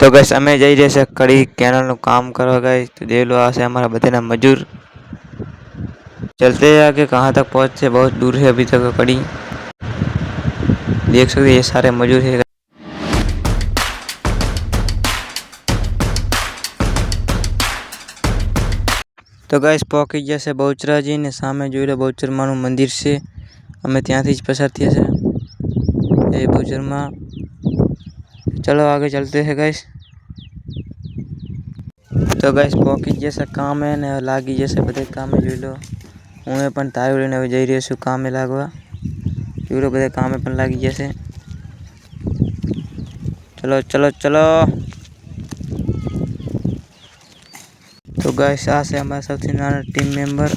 तो गैस अमे जई रहे से कड़ी कैनल नु काम करवा गए तो देख लो आसे हमारा बतेना मजूर चलते हैं आगे कहाँ तक पहुँचे। बहुत दूर है अभी तक कड़ी देख सकते ये सारे मजूर है। तो गैस पहुँची जैसे बहुचराजी ने सामे જોઈ લો बहुचर मानु मंदिर से अमे ત્યાંથી જ પસાર થયા છે એ बहुचर में। चलो आगे चलते हैं गैस। तो गैस पहुँची जैसे काम है ने लागी जैसे बधे काम જોઈ लो હું પણ તારું લઈને હવે જઈ રહ્યો છું કામે લાગવા। જોઈ લો બધા કામે પણ લાગી જશે। चलो चलो चलो। तो गाइस आ से हमारा सबसे नाना टीम मेम्बर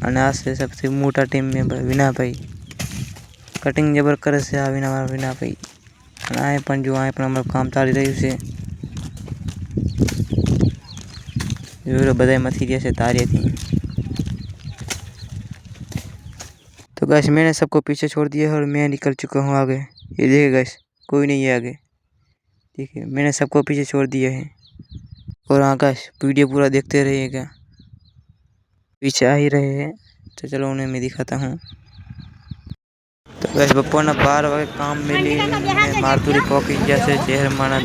અને આ છે सबसे मोटा टीम मेम्बर विना भाई। कटिंग जबर करे से आ विना भाई અને આ પણ જો આ પણ અમારું કામ ચાલી રહ્યું છે। જોઈ બધા મથી રહ્યા છે તારિયાથી। तो गाइस मैंने सबको पीछे छोड़ दिया है और मैं निकल चुका हूँ आगे। ये देखिए गाइस कोई नहीं है आगे। देखिए मैंने सबको पीछे छोड़ दिया है। और हाँ गाइस वीडियो पूरा देखते रहिएगा। पीछे आ ही रहे हैं तो चलो उन्हें मैं दिखाता हूँ। तो गाइस बपोरना 12 वागे काम मिली मारतुरी पहुंची जैसे चेहरमाना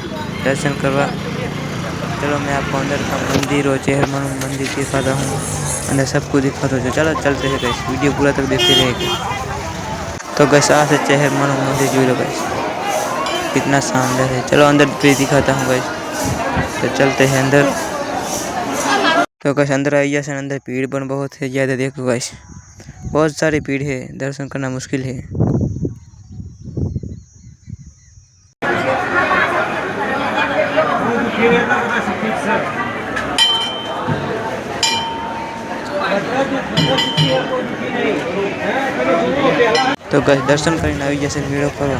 दर्शन करवा। चलो मैं आपको अंदर का मंदिर और चेहरमाना मंदिर दिखाता हूँ अंदर सब कुछ दिखाता हूँ। चलो चलते हैं गाइस वीडियो पूरा तक देखते रहेगा। तो गाइस आ से चेहरमाना मंदिर जोई लो गाइस कितना शानदार है। चलो अंदर भी दिखाता हूँ गाइस। तो चलते हैं अंदर। तो गाइस अंदर आई जैसे अंदर भीड़ पण बहुत है ज़्यादा। देखो गाइस बहुत सारी भीड़ है दर्शन करना मुश्किल है। तो गाइस दर्शन करने आई जैसे मेड़ो करो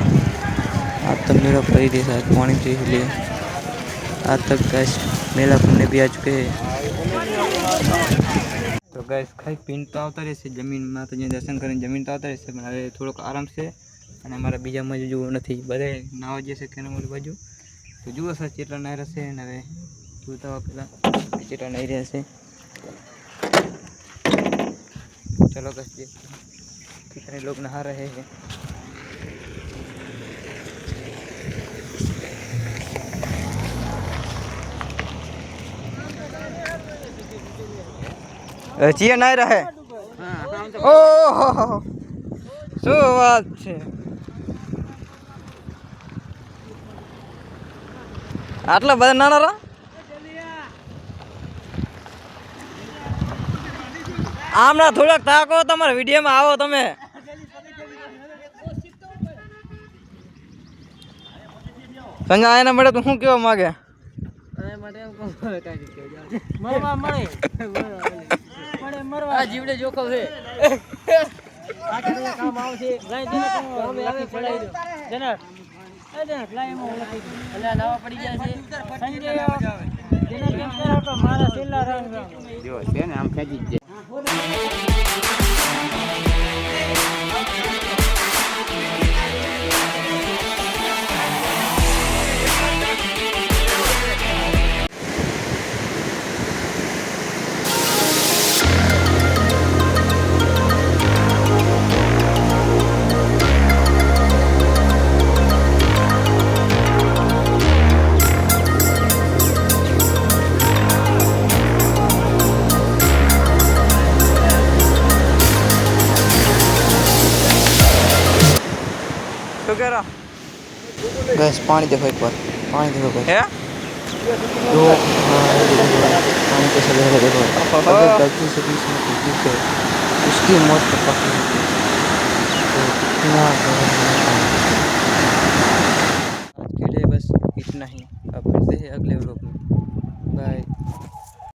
आज तक मेड़ो कर ही दे साथ मॉर्निंग से इसलिए आज तक गाइस मेला घूमने भी आ चुके हैं। तो गाइस खाई पीन तो आवता रहे जमीन माता दर्शन कर जमीन तो आवता रहे हवे थोड़ोक आराम से। અને અમારા બીજા મજૂર જો નથી બધે નાવા જશે કે નમર બાજુ તો જુઓ સર ચેટલા નાઈ રહેશે ને હવે જોતા પેલા ચેટલા નાઈ રહેશે। चलो गाइस देखते हैं कितने लोग नहा रहे हैं। चिया नहीं रहे। ओहो शू बात है आटला बधा नाना रा आमना थोड़ा ताको तमारा वीडियो में आओ तमे संगा आया ना मळे तो हूँ केवा मागे मरवा जीवड़े जोखम है आ के काम आवशे लाइन देने को हमें आगे पढ़ाई दो जनक ए जनक लाइन में लखी એટલે નવા પડી જાય છે સંજય जनक કેમ કરો તો મારા છેલ્લા રંગ જો છે ને આમ ખેંચી જ गैस पानी देखो एक बार पानी देखो गैस है तो पानी कैसे लग रहा है देखो अगर गलती से बीच में कुछ है उसकी मौत तो पक्की है। तो कितना